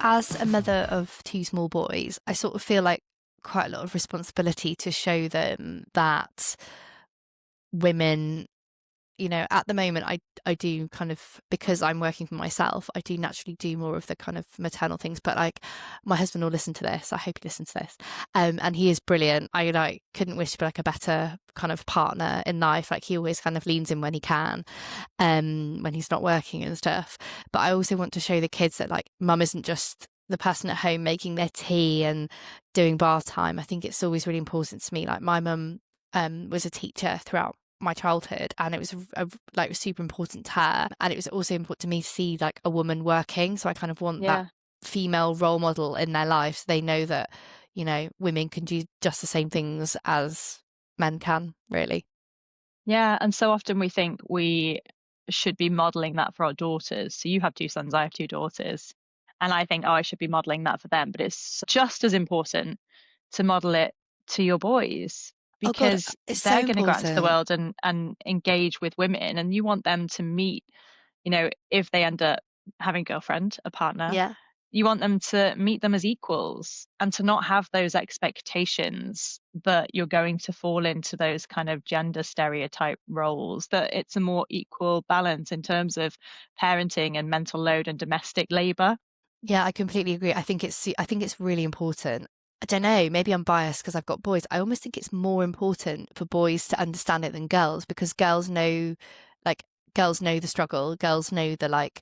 As a mother of two small boys, I sort of feel like quite a lot of responsibility to show them that women, at the moment, I do kind of, because I'm working for myself, I do naturally do more of the kind of maternal things. But like, my husband will listen to this. I hope he listens to this. And he is brilliant. I like couldn't wish for like a better kind of partner in life. Like, he always kind of leans in when he can, when he's not working and stuff. But I also want to show the kids that like, mum isn't just the person at home making their tea and doing bath time. I think it's always really important to me. Like, my mum was a teacher throughout my childhood, and it was like super important to her, and it was also important to me to see like a woman working. So I kind of want that Yeah. female role model in their life, so they know that women can do just the same things as men can, really. Yeah. And so often we think we should be modeling that for our daughters. So you have two sons, I have two daughters. And I think, oh, I should be modeling that for them. But it's just as important to model it to your boys, Oh god, because it's so they're going to go out into the important. world and engage with women, and you want them to meet, if they end up having a girlfriend, a partner, Yeah. you want them to meet them as equals and to not have those expectations that you're going to fall into those kind of gender stereotype roles, that it's a more equal balance in terms of parenting and mental load and domestic labor. Yeah, I completely agree. I think it's really important. I don't know, maybe I'm biased because I've got boys. I almost think it's more important for boys to understand it than girls, because like girls know the struggle. Girls know the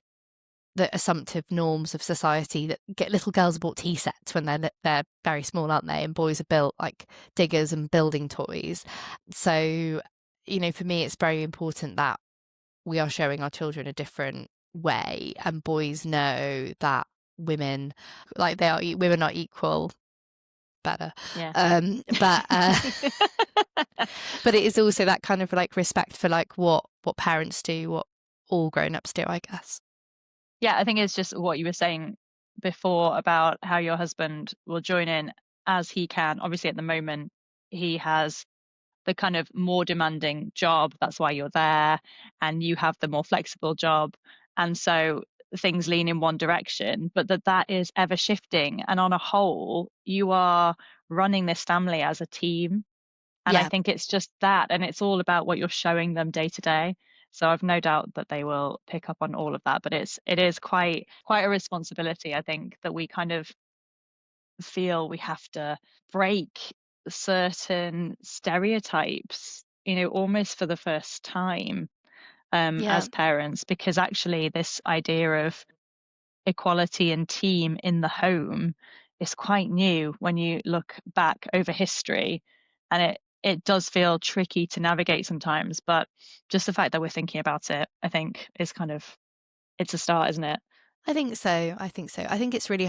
assumptive norms of society, that get little girls are bought tea sets when they're very small, aren't they? And boys are built like diggers and building toys. So, for me, it's very important that we are showing our children a different way, and boys know that women, like, women are equal, better. Yeah. But but it is also that kind of like respect for like what parents do, what all grown-ups do, I guess. Yeah, I think it's just what you were saying before about how your husband will join in as he can. Obviously, at the moment, he has the kind of more demanding job. That's why you're there, and you have the more flexible job. And so things lean in one direction, but that is ever shifting. And on a whole, you are running this family as a team. And I Yeah, think it's just that, and it's all about what you're showing them day to day. So I've no doubt that they will pick up on all of that. But it is quite a responsibility, I think, that we kind of feel we have to break certain stereotypes, almost for the first time, yeah. as parents, because actually this idea of equality and team in the home is quite new when you look back over history, and it does feel tricky to navigate sometimes, but just the fact that we're thinking about it, I think, is kind of, it's a start, isn't it? I think so. I think so. I think it's really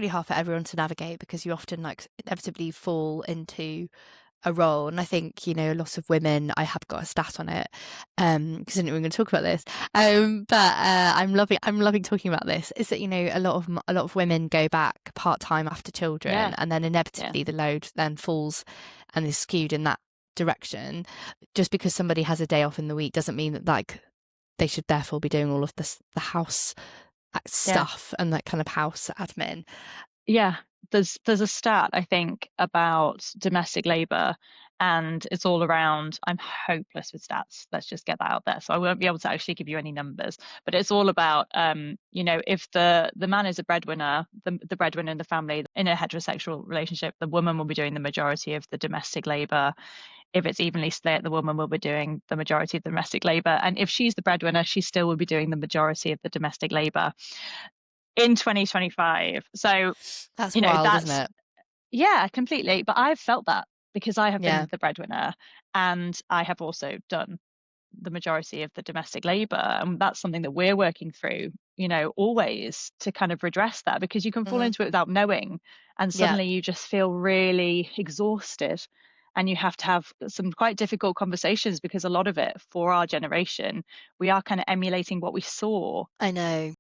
hard for everyone to navigate, because you often like inevitably fall into a role. And I think, a lot of women, I have got a stat on it, because I didn't even going to talk about this. But I'm loving talking about this, is that, a lot of women go back part-time after children, Yeah, and then yeah, inevitably the load then falls and is skewed in that direction. Just because somebody has a day off in the week doesn't mean that like they should therefore be doing all of the house yeah. stuff and that kind of house admin. Yeah, there's a stat, I think, about domestic labor, and it's all around. I'm hopeless with stats. Let's just get that out there. So I won't be able to actually give you any numbers, but it's all about, if the man is a breadwinner, the breadwinner in the family, in a heterosexual relationship, the woman will be doing the majority of the domestic labor. If it's evenly split, the woman will be doing the majority of the domestic labor, and if she's the breadwinner, she still will be doing the majority of the domestic labor in 2025. So That's wild, isn't that's, it? yeah, completely. But I've felt that because I have Yeah. been the breadwinner, and I have also done the majority of the domestic labor. And that's something that we're working through, always to kind of redress that, because you can fall Hmm. into it without knowing. And Yeah. suddenly you just feel really exhausted. And you have to have some quite difficult conversations, because a lot of it for our generation, we are kind of emulating what we saw. I know.